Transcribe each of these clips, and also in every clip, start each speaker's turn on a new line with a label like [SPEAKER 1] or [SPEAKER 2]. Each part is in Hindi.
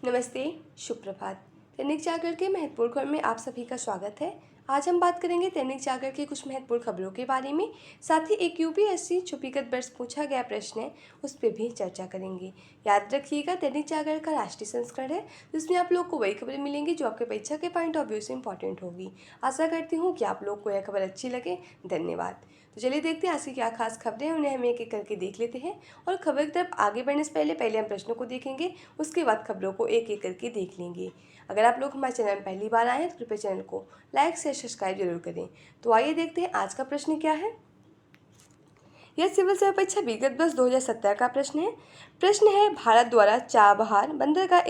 [SPEAKER 1] नमस्ते, शुभ प्रभात। दैनिक जागरण के महत्वपूर्ण खबर में आप सभी का स्वागत है। आज हम बात करेंगे दैनिक जागरण की कुछ महत्वपूर्ण खबरों के बारे में। साथ ही एक यूपीएससी जो विगत वर्ष पूछा गया प्रश्न है उस पर भी चर्चा करेंगे। याद रखिएगा, दैनिक जागरण का राष्ट्रीय संस्करण है जिसमें आप लोग को वही खबरें मिलेंगी जो आपके परीक्षा के पॉइंट ऑफ व्यू से इंपॉर्टेंट होगी। आशा करती हूँ कि आप लोग को यह खबर अच्छी लगे। धन्यवाद। तो चलिए देखते हैं आज की क्या खास खबरें हैं, उन्हें हम एक एक करके देख लेते हैं। और खबर की तरफ आगे बढ़ने से पहले हम प्रश्नों को देखेंगे, उसके बाद खबरों को एक एक करके देख लेंगे। अगर आप लोग हमारे चैनल में पहली बार आए हैं तो कृपया चैनल को लाइक से सब्सक्राइब जरूर करें। तो आइए देखते हैं आज का प्रश्न क्या है। यह सिविल सेवा परीक्षा विगत वर्ष 2017 का प्रश्न है। प्रश्न है, भारत द्वारा चाबहार बंदरगाह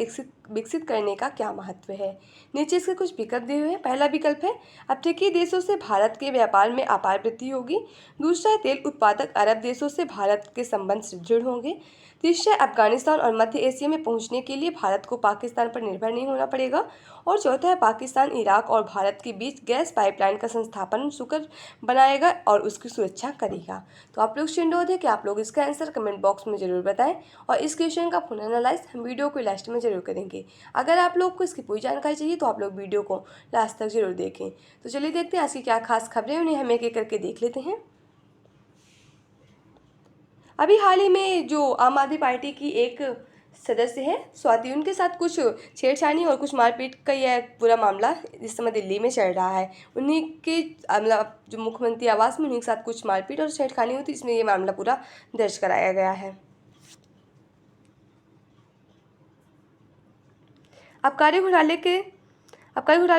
[SPEAKER 1] विकसित करने का क्या महत्व है। नीचे इसके कुछ विकल्प दिए हुए हैं। पहला विकल्प है, अफ्रीकी देशों से भारत के व्यापार में अपार वृद्धि होगी। दूसरा है, तेल उत्पादक अरब देशों से भारत के संबंध सुदृढ़ होंगे। तीसरा, अफगानिस्तान और मध्य एशिया में पहुंचने के लिए भारत को पाकिस्तान पर निर्भर नहीं होना पड़ेगा। और चौथा है, पाकिस्तान इराक और भारत के बीच गैस पाइपलाइन का संस्थापन सुकर बनाएगा और उसकी सुरक्षा करेगा। तो आप लोग से अनुरोध है कि आप लोग इसका आंसर कमेंट बॉक्स में जरूर बताएं और इस क्वेश्चन का पुनः एनालाइज हम वीडियो को लास्ट में जरूर करेंगे। अगर आप लोग को इसकी पूरी जानकारी चाहिए तो आप लोग वीडियो को लास्ट तक जरूर देखें। तो चलिए देखते हैं आज की क्या खास खबरें, उन्हें हम एक एक करके देख लेते हैं। अभी हाल ही में जो आम आदमी पार्टी की एक सदस्य है स्वाति, उनके साथ कुछ छेड़छाड़ी और कुछ मारपीट का यह पूरा मामला इस समय दिल्ली में चल रहा है। उन्हीं के मतलब जो मुख्यमंत्री आवास में उन्हीं के साथ कुछ मारपीट और छेड़खानी हुई थी, इसमें ये मामला पूरा दर्ज कराया गया है। आबकारी घोटाले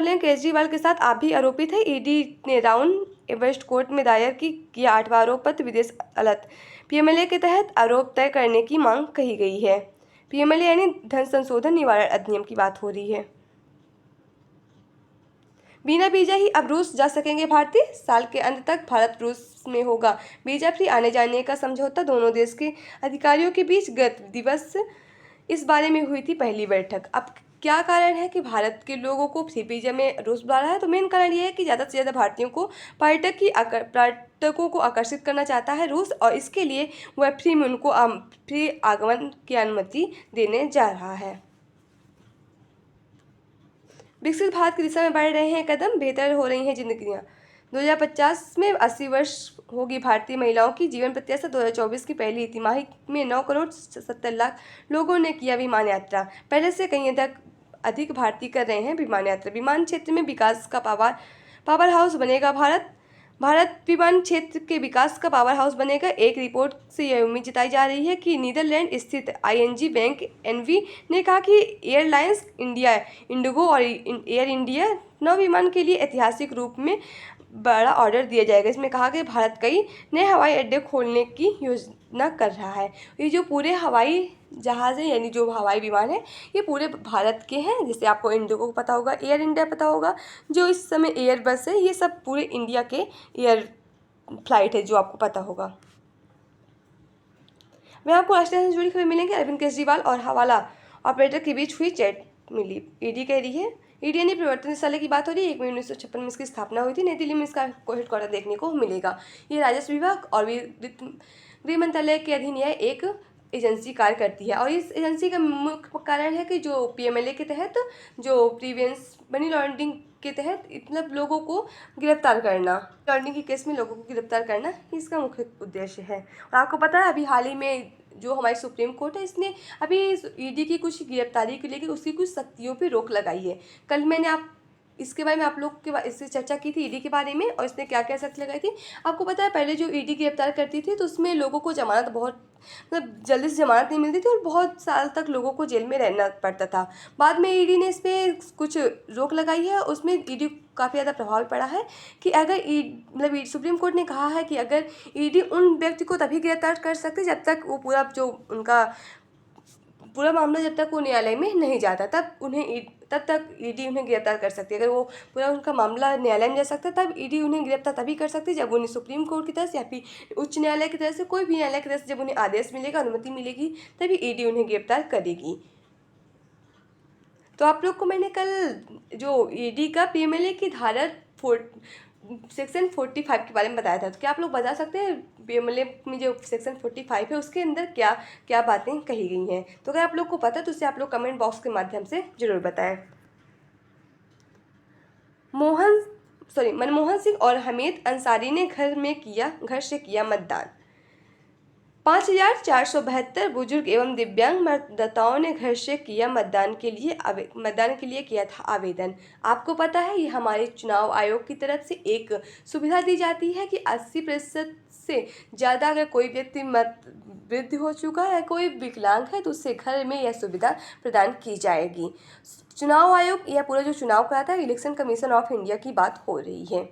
[SPEAKER 1] में केजरीवाल के साथ आप भी आरोपित है। ईडी ने राउंड वेस्ट कोर्ट में दायर किया 8वां आरोप पत्र विदेश अदालत। पीएमएलए के तहत आरोप तय करने की मांग कही गई है। पीएमएलए यानी धन संशोधन निवारण अधिनियम की बात हो रही है। बिना वीजा ही अब रूस जा सकेंगे भारतीय। साल के अंत तक भारत रूस में होगा वीजा फ्री आने जाने का समझौता। दोनों देश के अधिकारियों के बीच गत दिवस इस बारे में हुई थी पहली बैठक। अब क्या कारण है कि भारत के लोगों को फ्री वीजा में रूस बुला रहा है? तो मेन कारण ये है कि ज़्यादा से ज़्यादा भारतीयों को पर्यटकों को आकर्षित करना चाहता है रूस, और इसके लिए वह फ्री में उनको फ्री आगमन की अनुमति देने जा रहा है। विकसित भारत की दिशा में बढ़ रहे हैं कदम, बेहतर हो रही हैं जिंदगियां। 2050 में 80 वर्ष होगी भारतीय महिलाओं की जीवन प्रत्याशा। 2024 की पहली तिमाही में 9 करोड़ 70 लाख लोगों ने किया विमान यात्रा। पहले से कहीं अधिक भारतीय कर रहे हैं विमान यात्रा। विमान क्षेत्र में विकास का पावर हाउस बनेगा भारत विमान क्षेत्र के विकास का पावर हाउस बनेगा। एक रिपोर्ट से यह उम्मीद जताई जा रही है कि नीदरलैंड स्थित आईएनजी बैंक एनवी ने कहा कि एयरलाइंस इंडिया, इंडिगो और एयर इंडिया नौ विमान के लिए ऐतिहासिक रूप में बड़ा ऑर्डर दिया जाएगा। इसमें कहा कि भारत कई नए हवाई अड्डे खोलने की योजना कर रहा है। ये जो पूरे हवाई जहाज़ है यानी जो हवाई विमान है ये पूरे भारत के हैं। जैसे आपको इंडिगो को पता होगा, एयर इंडिया पता होगा, जो इस समय एयर बस है, ये सब पूरे इंडिया के एयर फ्लाइट है जो आपको पता होगा। मैं आपको राष्ट्रीय से जुड़ी खबर मिलेंगे। अरविंद केजरीवाल और हवाला ऑपरेटर के बीच हुई चैट मिली। ईडी कह रही है, ईडी यानी प्रवर्तन निदेशालय की बात हो रही है। 1 मई 1956 में इसकी स्थापना हुई थी। नई दिल्ली में इसका हेडक्वार्टर देखने को मिलेगा। ये राजस्व विभाग और गृह मंत्रालय के अधीन यह एक एजेंसी कार्य करती है। और इस एजेंसी का मुख्य कारण है कि जो पीएमएलए के तहत जो प्रीवेंस मनी लॉन्ड्रिंग के तहत मतलब लोगों को गिरफ्तार करना, लॉन्ड्रिंग के केस में लोगों को गिरफ्तार करना इसका मुख्य उद्देश्य है। और आपको पता है अभी हाल ही में जो हमारी सुप्रीम कोर्ट है इसने अभी ईडी की कुछ गिरफ्तारी के लिए उसकी कुछ शक्तियों पर रोक लगाई है। कल मैंने इसके बारे में आप लोग के इससे चर्चा की थी ईडी के बारे में, और इसने क्या क्या शक्ति लगाई थी। आपको पता है पहले जो ईडी गिरफ्तार करती थी तो उसमें लोगों को जमानत बहुत मतलब जल्दी से जमानत नहीं मिलती थी और बहुत साल तक लोगों को जेल में रहना पड़ता था। बाद में ईडी ने इस पर कुछ रोक लगाई है। उसमें ईडी काफ़ी ज़्यादा प्रभाव पड़ा है कि अगर मतलब सुप्रीम कोर्ट ने कहा है कि अगर ईडी उन व्यक्ति को तभी गिरफ्तार कर सकते जब तक वो पूरा मामला जब तक वो न्यायालय में नहीं जाता तब तक ईडी उन्हें गिरफ्तार कर सकती है। अगर वो पूरा उनका मामला न्यायालय में जा सकता है तब ईडी उन्हें गिरफ्तार तभी कर सकती है जब उन्हें सुप्रीम कोर्ट की तरफ से या फिर उच्च न्यायालय की तरफ से, कोई भी न्यायालय की तरफ से जब उन्हें आदेश मिलेगा, अनुमति मिलेगी, तभी ईडी उन्हें गिरफ्तार करेगी। तो आप लोग को मैंने कल जो ईडी का पीएमएलए की धारा सेक्शन 45 के बारे में बताया था। तो क्या आप लोग बता सकते हैं मतलब में जो सेक्शन 45 है उसके अंदर क्या क्या बातें कही गई हैं? तो अगर आप लोग को पता है तो उसे आप लोग कमेंट बॉक्स के माध्यम से ज़रूर बताएं। मनमोहन सिंह और हमीद अंसारी ने घर से किया मतदान। 5,472 बुजुर्ग एवं दिव्यांग मतदाताओं ने घर से किया मतदान के लिए किया था आवेदन। आपको पता है ये हमारे चुनाव आयोग की तरफ से एक सुविधा दी जाती है कि 80% से ज़्यादा अगर कोई व्यक्ति मत वृद्ध हो चुका है या कोई विकलांग है तो उससे घर में यह सुविधा प्रदान की जाएगी। चुनाव आयोग या पूरा जो चुनाव कराता है इलेक्शन कमीशन ऑफ इंडिया की बात हो रही है।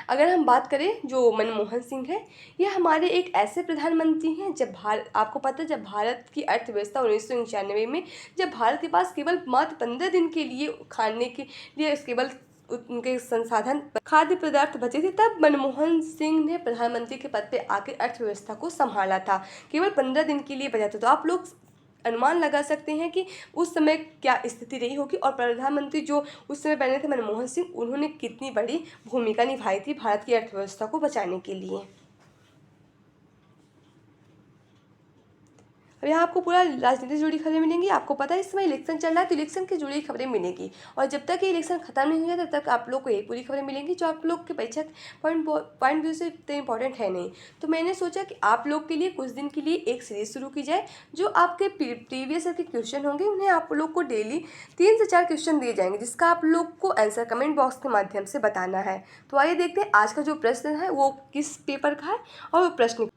[SPEAKER 1] अगर हम बात करें जो मनमोहन सिंह है, ये हमारे एक ऐसे प्रधानमंत्री हैं आपको पता है जब भारत की अर्थव्यवस्था 1991 में जब भारत के पास केवल मात्र 15 दिन के लिए खाने के लिए केवल उनके संसाधन खाद्य पदार्थ बचे थे, तब मनमोहन सिंह ने प्रधानमंत्री के पद पे आकर अर्थव्यवस्था को संभाला था। केवल 15 दिन के लिए बचा था। तो आप लोग अनुमान लगा सकते हैं कि उस समय क्या स्थिति रही होगी और प्रधानमंत्री जो उस समय बने थे मनमोहन सिंह, उन्होंने कितनी बड़ी भूमिका निभाई थी भारत की अर्थव्यवस्था को बचाने के लिए। अब यहाँ आपको पूरा राजनीति से जुड़ी खबरें मिलेंगी। आपको पता है इस समय इलेक्शन चल रहा है तो इलेक्शन की जुड़ी खबरें मिलेगी और जब तक ये इलेक्शन खत्म नहीं हो जाए तब तक आप लोग को ये पूरी खबरें मिलेंगी जो आप लोग के परीक्षा पॉइंट व्यू से इतने इंपॉर्टेंट है नहीं। तो मैंने सोचा कि आप लोग के लिए कुछ दिन के लिए एक सीरीज शुरू की जाए। जो आपके प्रीवियस ईयर के क्वेश्चन होंगे उन्हें आप लोग को डेली 3 से 4 क्वेश्चन दिए जाएंगे जिसका आप लोग को आंसर कमेंट बॉक्स के माध्यम से बताना है। तो आइए देखते हैं आज का जो प्रश्न है वो किस पेपर का है और वो प्रश्न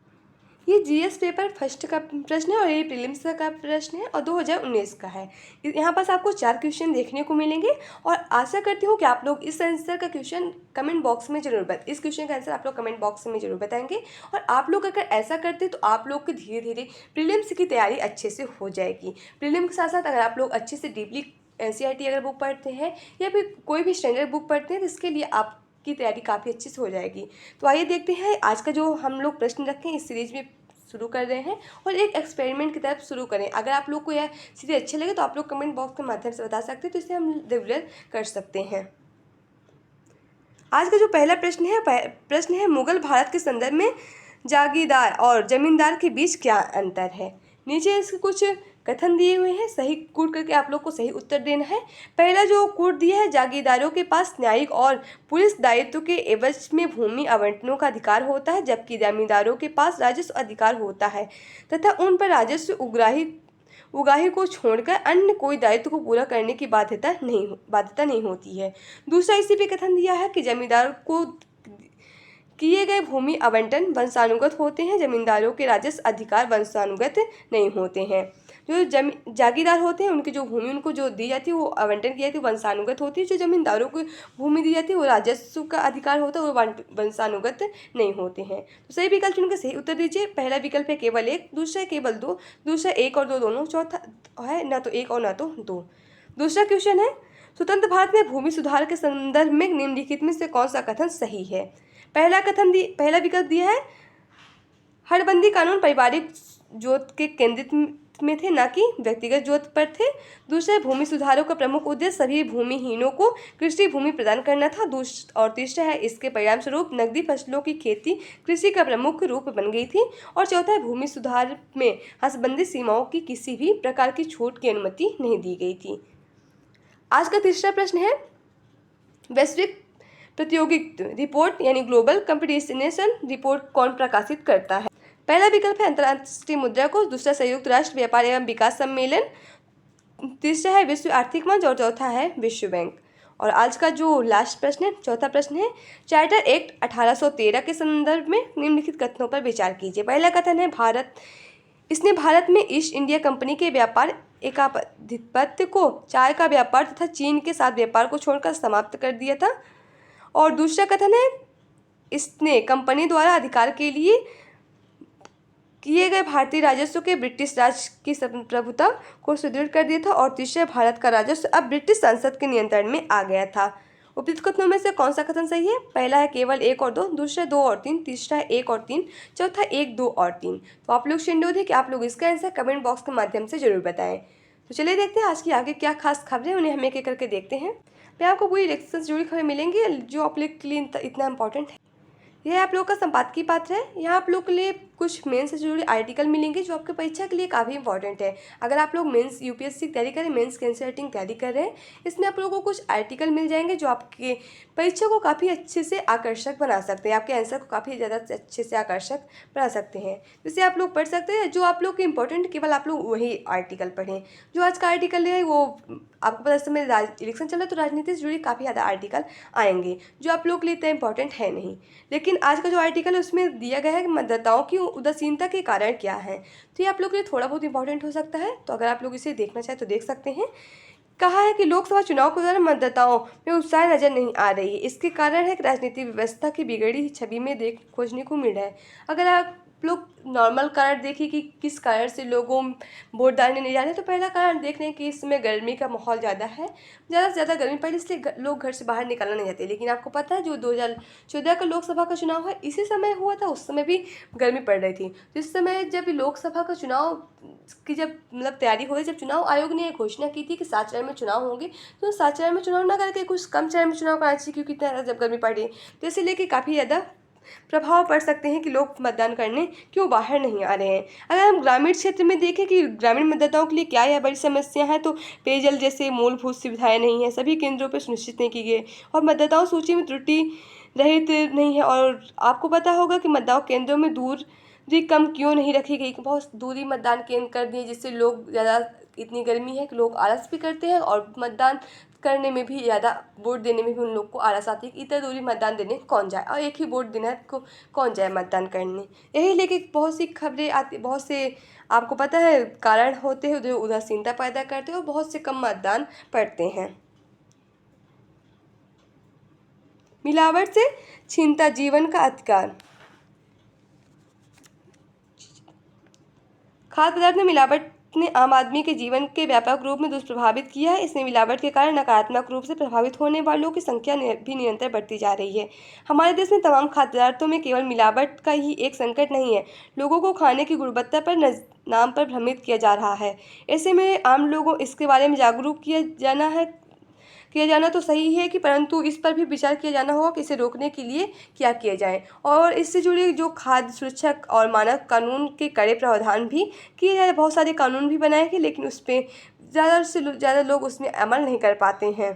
[SPEAKER 1] ये जीएस पेपर फर्स्ट का प्रश्न है और ये प्रीलिम्स का प्रश्न है और 2019 का है। यहाँ पास आपको 4 क्वेश्चन देखने को मिलेंगे और आशा करती हूँ कि आप लोग इस आंसर का क्वेश्चन कमेंट बॉक्स में इस क्वेश्चन का आंसर आप लोग कमेंट बॉक्स में जरूर बताएंगे। और आप लोग अगर ऐसा करते तो आप लोग की धीरे धीरे प्रीलिम्स की तैयारी अच्छे से हो जाएगी। प्रीलिम्स के साथ साथ अगर आप लोग अच्छे से डीपली एनसीईआरटी अगर बुक पढ़ते हैं या फिर कोई भी स्टैंडर्ड बुक पढ़ते हैं तो इसके लिए आप की तैयारी काफ़ी अच्छे से हो जाएगी। तो आइए देखते हैं आज का जो हम लोग प्रश्न रखें इस सीरीज में शुरू कर रहे हैं और एक एक्सपेरिमेंट की तरफ शुरू करें। अगर आप लोग को यह सीरीज अच्छे लगे तो आप लोग कमेंट बॉक्स के माध्यम से बता सकते हैं तो इसे हम रेगुलर कर सकते हैं। आज का जो पहला प्रश्न है मुगल भारत के संदर्भ में जागीरदार और जमींदार के बीच क्या अंतर है। नीचे इसके कुछ कथन दिए हुए हैं, सही कूट करके आप लोग को सही उत्तर देना है। पहला जो कूट दिया है, जागीरदारों के पास न्यायिक और पुलिस दायित्व के एवज में भूमि आवंटनों का अधिकार होता है जबकि जमींदारों के पास राजस्व अधिकार होता है तथा उन पर राजस्व उगाही को छोड़कर अन्य कोई दायित्व को पूरा करने की बाध्यता नहीं होती है। दूसरा इसी पे कथन दिया है कि जमींदार को किए गए भूमि आवंटन वंशानुगत होते हैं, जमींदारों के राजस्व अधिकार वंशानुगत नहीं होते हैं। जो जागीरदार होते हैं उनकी जो भूमि उनको जो दी जाती है वो आवंटन की जाती है वंशानुगत होती है। जो जमींदारों को भूमि दी जाती है वो राजस्व का अधिकार होता है वो वंशानुगत नहीं होते हैं। तो सही विकल्प चुनकर सही उत्तर दीजिए। पहला विकल्प है केवल 1, दूसरा है केवल 2, दूसरा 1 और 2 दोनों, चौथा है ना तो 1 और ना तो 2। दूसरा क्वेश्चन है स्वतंत्र भारत में भूमि सुधार के संदर्भ में निम्नलिखित में से कौन सा कथन सही है। पहला विकल्प दिया है हड़बंदी कानून पारिवारिक जोत के केंद्रित में थे ना कि व्यक्तिगत जोत पर थे। दूसरा भूमि सुधारों का प्रमुख उद्देश्य सभी भूमिहीनों को कृषि भूमि प्रदान करना था। और तीसरा है इसके परिणाम स्वरूप नकदी फसलों की खेती कृषि का प्रमुख रूप बन गई थी। और चौथा है भूमि सुधार में हंसबंदी सीमाओं की किसी भी प्रकार की छूट की अनुमति नहीं दी गई थी। आज का तीसरा प्रश्न है वैश्विक प्रतियोगिता रिपोर्ट यानी ग्लोबल कंपटीशन रिपोर्ट कौन प्रकाशित करता है। पहला विकल्प है अंतर्राष्ट्रीय मुद्रा कोष, दूसरा संयुक्त राष्ट्र व्यापार एवं विकास सम्मेलन, तीसरा है विश्व आर्थिक मंच और चौथा है विश्व बैंक। और आज का जो लास्ट प्रश्न है चौथा प्रश्न है चार्टर एक्ट 1813 के संदर्भ में निम्नलिखित कथनों पर विचार कीजिए। पहला कथन है इसने भारत में ईस्ट इंडिया कंपनी के व्यापार एकाधिपत्य को चाय का व्यापार तथा चीन के साथ व्यापार को छोड़कर समाप्त कर दिया था। और दूसरा कथन है इसने कंपनी द्वारा अधिकार के लिए किए गए भारतीय राजस्व के ब्रिटिश राज की प्रभुता को सुदृढ़ कर दिया था। और तीसरा भारत का राजस्व अब ब्रिटिश संसद के नियंत्रण में आ गया था। उपयुक्त कथनों में से कौन सा कथन सही है। पहला है केवल 1 और 2, दूसरा 2 और 3, तीसरा है 1 और 3, चौथा 1, 2 और 3। तो आप लोग शेंडोद है कि आप लोग इसका आंसर कमेंट बॉक्स के माध्यम से जरूर बताएं। तो चलिए देखते हैं आज की आगे क्या खास खबरें उन्हें हम एक एक करके देखते हैं। में आपको पूरी इलेक्शन से जुड़ी खबरें मिलेंगी जो आप लोग के लिए इतना इंपॉर्टेंट है। यह आप लोग का संपादकीय पात्र है। यहाँ आप लोग के लिए कुछ मेंस से जुड़े आर्टिकल मिलेंगे जो आपके परीक्षा के लिए काफ़ी इंपॉर्टेंट है। अगर आप लोग मेंस यूपीएससी की तैयारी करें, मेंस की एनसीईआरटी की तैयारी कर रहे हैं, इसमें आप लोगों को कुछ आर्टिकल मिल जाएंगे जो आपके परीक्षा को काफ़ी अच्छे से आकर्षक बना सकते हैं, आपके आंसर को काफ़ी ज़्यादा अच्छे से आकर्षक बना सकते हैं, जिसे आप लोग पढ़ सकते हैं। जो आप लोग के इंपॉर्टेंट केवल आप लोग वही आर्टिकल पढ़ें। जो आज का आर्टिकल है वो आपको पता, इस समय इलेक्शन चल रहा है तो राजनीति से जुड़ी काफ़ी ज़्यादा आर्टिकल आएंगे जो आप लोग के लिए इतना इंपॉर्टेंट है नहीं। लेकिन आज का जो आर्टिकल है उसमें दिया गया है कि मतदाताओं की उदासीनता के कारण क्या है, तो ये आप लोग के लिए थोड़ा बहुत इंपॉर्टेंट हो सकता है। तो अगर आप लोग इसे देखना चाहें तो देख सकते हैं। कहा है कि लोकसभा चुनाव के दौरान मतदाताओं में उत्साह नजर नहीं आ रही है। इसके कारण है कि राजनीतिक व्यवस्था की बिगड़ी छवि में खोजने को मिल रहा है। अगर आप लोग नॉर्मल कारण देखिए कि किस कारण से लोगों वोट डालने नहीं जा रहे, तो पहला कारण देख रहे हैं कि इसमें गर्मी का माहौल ज़्यादा है, ज़्यादा से ज़्यादा गर्मी पड़ रही, इसलिए लोग घर से बाहर निकलना नहीं चाहते। लेकिन आपको पता है जो 2014 का लोकसभा का चुनाव है इसी समय हुआ था, उस समय भी गर्मी पड़ रही थी। तो इस समय जब लोकसभा का चुनाव की जब तैयारी हो रही, जब चुनाव आयोग ने घोषणा की थी कि 7 चरण में चुनाव होंगे, तो 7 चरण में चुनाव ना करके कुछ कम चरण में चुनाव कराना चाहिए, क्योंकि इतना ज़्यादा जब गर्मी पड़ रही, तो इसे लेके काफ़ी ज़्यादा प्रभाव पड़ सकते हैं कि लोग मतदान करने क्यों बाहर नहीं आ रहे हैं। अगर हम ग्रामीण क्षेत्र में देखें कि ग्रामीण मतदाताओं के लिए क्या यह बड़ी समस्या है, तो पेयजल जैसे मूलभूत सुविधाएं नहीं है, सभी केंद्रों पर सुनिश्चित नहीं की गई, और मतदाताओं सूची में त्रुटि रहित नहीं है। और आपको पता होगा कि मतदान केंद्रों में दूरी कम क्यों नहीं रखी गई, बहुत दूरी मतदान केंद्र कर दिए, जिससे लोग ज़्यादा, इतनी गर्मी है कि लोग आलस भी करते हैं और मतदान करने में भी ज़्यादा, वोट देने में भी उन लोग को आलस आती है कि इतना दूरी मतदान देने कौन जाए, और एक ही वोट देना को कौन जाए मतदान करने। यही लेके बहुत सी खबरें आती, बहुत से आपको पता है कारण होते हैं जो उदासीनता पैदा करते हैं और बहुत से कम मतदान पड़ते हैं। मिलावट से छीनता जीवन का अधिकार। खाद्य पदार्थ में मिलावट ने आम आदमी के जीवन के व्यापक रूप में दुष्प्रभावित किया है। इसमें मिलावट के कारण नकारात्मक रूप से प्रभावित होने वालों की संख्या भी निरंतर बढ़ती जा रही है। हमारे देश में तमाम खाद्य पदार्थों में केवल मिलावट का ही एक संकट नहीं है, लोगों को खाने की गुणवत्ता पर नाम पर भ्रमित किया जा रहा है। ऐसे में आम लोगों इसके बारे में जागरूक किया जाना तो सही है कि, परंतु इस पर भी विचार किया जाना होगा कि इसे रोकने के लिए क्या किया जाए, और इससे जुड़े जो खाद्य सुरक्षा और मानक कानून के कड़े प्रावधान भी किए जाए। बहुत सारे कानून भी बनाए गए, लेकिन उस पर ज़्यादा से ज़्यादा लोग उसमें अमल नहीं कर पाते हैं।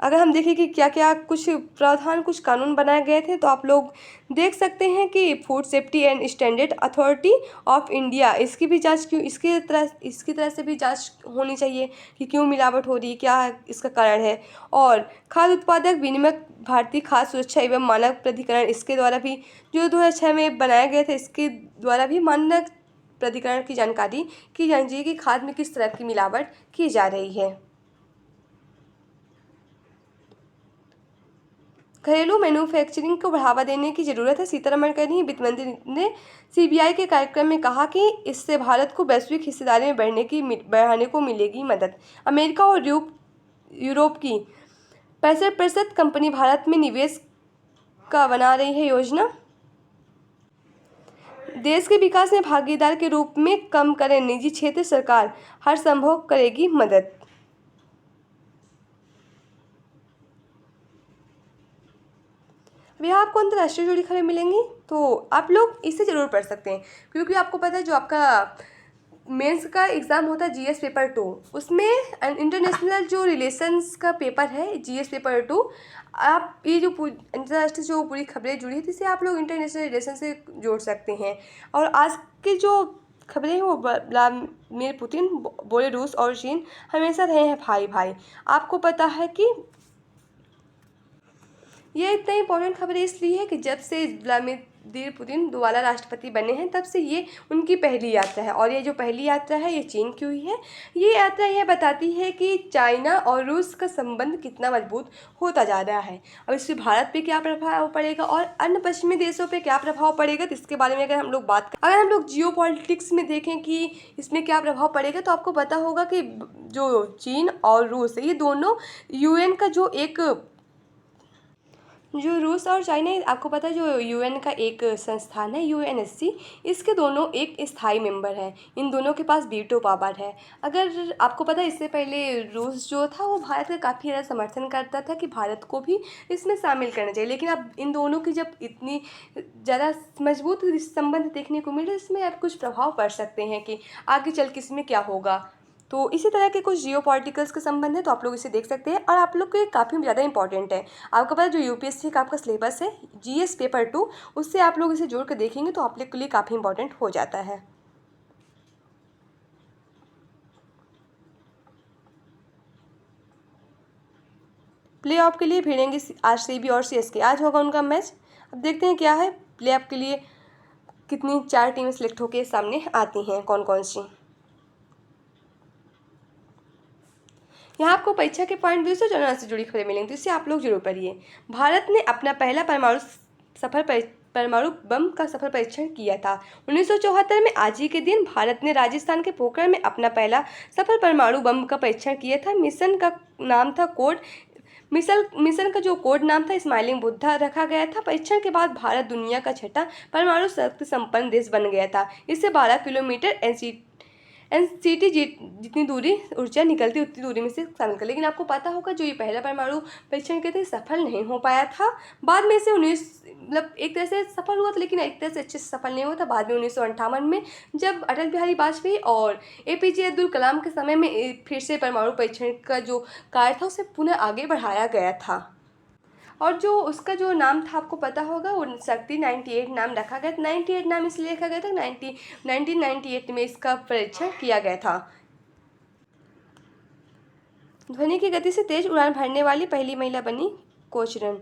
[SPEAKER 1] अगर हम देखें कि क्या क्या कुछ प्रावधान, कुछ कानून बनाए गए थे, तो आप लोग देख सकते हैं कि food safety and standard authority of India, इसकी भी जांच क्यों, इसकी तरह से भी जांच होनी चाहिए कि क्यों मिलावट हो रही है, क्या इसका कारण है। और खाद्य उत्पादक विनियमक भारतीय खाद्य सुरक्षा एवं मानक प्राधिकरण, इसके द्वारा भी जो 2006 में बनाए गए थे, इसके द्वारा भी मानक प्राधिकरण की जानकारी की जानी चाहिए कि खाद्य में किस तरह की मिलावट की जा रही है। घरेलू मैन्युफैक्चरिंग को बढ़ावा देने की जरूरत है। सीतारमण कह रही हैं, वित्त मंत्री ने सीबीआई के कार्यक्रम में कहा कि इससे भारत को वैश्विक हिस्सेदारी में बढ़ाने को मिलेगी मदद। अमेरिका और यूरोप की 65% कंपनी भारत में निवेश का बना रही है योजना। देश के विकास में भागीदार के रूप में कम करें निजी क्षेत्र, सरकार हर संभव करेगी मदद। यहाँ आपको अंतर्राष्ट्रीय जुड़ी खबरें मिलेंगी, तो आप लोग इसे ज़रूर पढ़ सकते हैं, क्योंकि आपको पता है जो आपका मेंस का एग्ज़ाम होता है जीएस पेपर 2, उसमें इंटरनेशनल जो रिलेशंस का पेपर है जीएस पेपर 2, आप ये जो अंतर्राष्ट्रीय जो पूरी खबरें जुड़ी है, जिसे आप लोग इंटरनेशनल रिलेशन से जोड़ सकते हैं। और आज की जो खबरें हैं वो व्लादिमीर पुतिन बोले रूस और चीन हमेशा रहे हैं भाई भाई। आपको पता है कि यह इतना इंपॉर्टेंट खबर इसलिए है कि जब से व्लादिमीर पुतिन दोबारा राष्ट्रपति बने हैं, तब से ये उनकी पहली यात्रा है, और ये जो पहली यात्रा है ये चीन की हुई है। ये यात्रा यह बताती है कि चाइना और रूस का संबंध कितना मजबूत होता जा रहा है। अब इससे भारत पे क्या प्रभाव पड़ेगा और अन्य पश्चिमी देशों पे क्या प्रभाव पड़ेगा, तो इसके बारे में अगर हम लोग जियोपॉलिटिक्स में देखें कि इसमें क्या प्रभाव पड़ेगा, तो आपको पता होगा कि जो चीन और रूस है, ये दोनों यूएन का जो एक जो रूस और चाइना, आपको पता है जो यूएन का एक संस्थान है यूएनएससी, इसके दोनों एक स्थायी मेंबर हैं। इन दोनों के पास वीटो पावर है। अगर आपको पता है इससे पहले रूस जो था वो भारत का काफ़ी ज़्यादा समर्थन करता था कि भारत को भी इसमें शामिल करना चाहिए, लेकिन अब इन दोनों की जब इतनी ज़्यादा मजबूत संबंध देखने को मिल रहे, इसमें अब कुछ प्रभाव पड़ सकते हैं कि आगे चल के इसमें क्या होगा। तो इसी तरह के कुछ जियोपॉलिटिकल्स के संबंध है, तो आप लोग इसे देख सकते हैं और आप लोग के काफ़ी ज़्यादा इंपॉर्टेंट है। आपको पता है जो यूपीएससी का आपका सिलेबस है जीएस पेपर 2, उससे आप लोग इसे जोड़ कर देखेंगे तो आप लोग के लिए काफ़ी इंपॉर्टेंट हो जाता है। प्ले ऑफ के लिए भिड़ेंगे आरसीबी और सीएसके। आज होगा उनका मैच। अब देखते हैं क्या है प्ले ऑफ के लिए कितनी 4 टीमें सेलेक्ट होकर सामने आती हैं, कौन कौन सी। यहाँ आपको परीक्षा के पॉइंट व्यू से जनरल से जुड़ी खबरें मिलेंगी, तो इससे आप लोग जरूर पढ़िए। भारत ने अपना पहला परमाणु बम का सफल परीक्षण किया था। 1974 में आज ही के दिन भारत ने राजस्थान के पोखरण में अपना पहला सफल परमाणु बम का परीक्षण किया था। मिशन का जो कोड नाम था स्माइलिंग बुद्धा रखा गया था। परीक्षण के बाद भारत दुनिया का छठा परमाणु शक्ति संपन्न देश बन गया था। इससे 12 किलोमीटर एनसीटी जितनी दूरी ऊर्जा निकलती उतनी दूरी में से शामिल कर। लेकिन आपको पता होगा जो ये पहला परमाणु परीक्षण किया था सफल नहीं हो पाया था। बाद में से एक तरह से सफल हुआ था, लेकिन एक तरह से अच्छे से सफल नहीं हुआ था। बाद में 1958 में जब अटल बिहारी वाजपेयी और एपीजे अब्दुल कलाम के समय में फिर से परमाणु परीक्षण का जो कार्य था उसे पुनः आगे बढ़ाया गया था। और जो उसका जो नाम था आपको पता होगा वो शक्ति 98 नाम रखा गया था। 98 नाम इसलिए रखा गया था 1998 में इसका परीक्षण किया गया था। ध्वनि की गति से तेज उड़ान भरने वाली पहली महिला बनी कोचरन।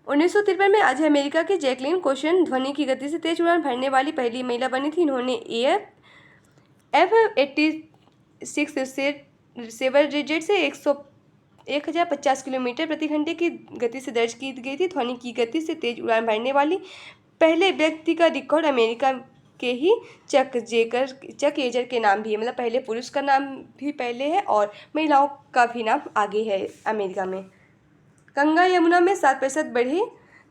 [SPEAKER 1] 1953 में आज अमेरिका की जैकलीन कोचरन ध्वनि की गति से तेज उड़ान भरने वाली पहली महिला बनी थी। इन्होंने F-86 सेवर जेट से 1050 किलोमीटर प्रति घंटे की गति से दर्ज की गई थी। ध्वनि की गति से तेज उड़ान भरने वाली पहले व्यक्ति का रिकॉर्ड अमेरिका के ही चक एजर के नाम भी है। मतलब पहले पुरुष का नाम भी पहले है और महिलाओं का भी नाम आगे है अमेरिका में। गंगा यमुना में 7% बढ़ी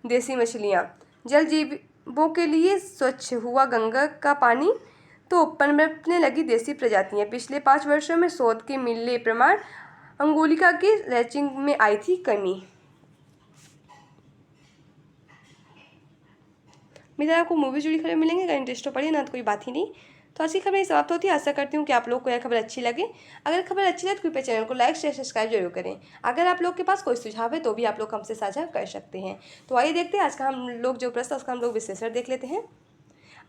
[SPEAKER 1] देसी मछलियाँ। जल जीवों के लिए स्वच्छ हुआ गंगा का पानी तो पनपने लगी देसी प्रजातियाँ। पिछले 5 वर्षों में शोध के मिले प्रमाण अंगोलिका की रैंचिंग में आई थी कमी। मेरा आपको मूवी जुड़ी खबरें मिलेंगे। अगर इंटरेस्ट हो पढ़िए, ना तो कोई बात ही नहीं। तो आज की खबरें समाप्त होती है। आशा करती हूँ कि आप लोग को यह खबर अच्छी लगे। अगर खबर अच्छी लगे तो कृपया चैनल को लाइक शेयर सब्सक्राइब जरूर करें। अगर आप लोग के पास कोई सुझाव है तो भी आप लोग हमसे साझा कर सकते हैं। तो आइए देखते हैं आज का हम लोग जो प्रश्न उसका हम लोग विश्लेषण देख लेते हैं।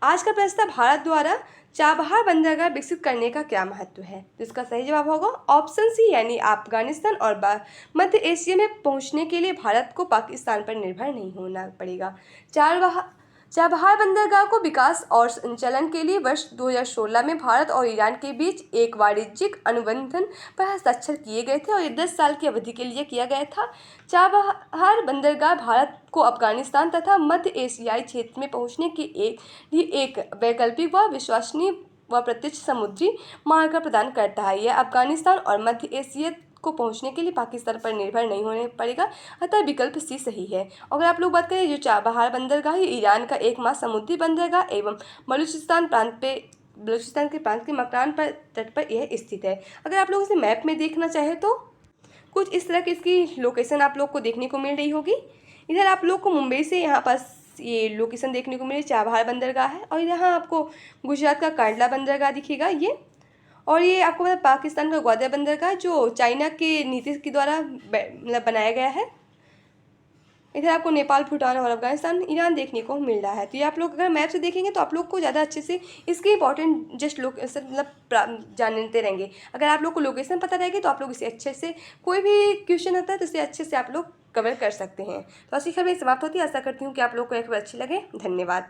[SPEAKER 1] आज का प्रश्न था भारत द्वारा चाबहार बंदरगाह विकसित करने का क्या महत्व है। तो इसका सही जवाब होगा ऑप्शन सी, यानी अफगानिस्तान और मध्य एशिया में पहुंचने के लिए भारत को पाकिस्तान पर निर्भर नहीं होना पड़ेगा। चाबहार बंदरगाह को विकास और संचालन के लिए वर्ष 2016 में भारत और ईरान के बीच एक वाणिज्यिक अनुबंध पर हस्ताक्षर किए गए थे और ये 10 साल की अवधि के लिए किया गया था। चाबहार बंदरगाह भारत को अफगानिस्तान तथा मध्य एशियाई क्षेत्र में पहुंचने के लिए एक वैकल्पिक व विश्वसनीय व प्रत्यक्ष समुद्री मार्ग प्रदान करता है। यह अफगानिस्तान और मध्य एशिया को पहुंचने के लिए पाकिस्तान पर निर्भर नहीं होने पड़ेगा, अतः विकल्प सी सही है। अगर आप लोग बात करें जो चाबहार बंदरगाह ईरान का एकमात्र समुद्री बंदरगाह एवं बलूचिस्तान के प्रांत के मकान पर तट पर यह स्थित है। अगर आप लोग इसे मैप में देखना चाहें तो कुछ इस तरह की इसकी लोकेशन आप लोग को देखने को मिल रही होगी। इधर आप लोग को मुंबई से यहाँ पास ये लोकेशन देखने को मिली चाबहार बंदरगाह है और यहाँ आपको गुजरात का कांडला बंदरगाह दिखेगा ये, और ये आपको पता पाकिस्तान का ग्वादर बंदरगाह जो चाइना के नीति के द्वारा मतलब बनाया गया है। इधर आपको नेपाल, भूटान और अफगानिस्तान, ईरान देखने को मिल रहा है। तो ये आप लोग अगर मैप से देखेंगे तो आप लोग को ज़्यादा अच्छे से इसके इंपॉर्टेंट जस्ट लोकेशन मतलब जानते रहेंगे। अगर आप लोग को लोकेशन पता रहेगी तो आप लोग इसे अच्छे से कोई भी क्वेश्चन आता है तो इसे अच्छे से आप लोग कवर कर सकते हैं। तो ऐसी खबरें समाप्त होती है। आशा करती हूँ कि आप लोग को यह खबर अच्छी लगे। धन्यवाद।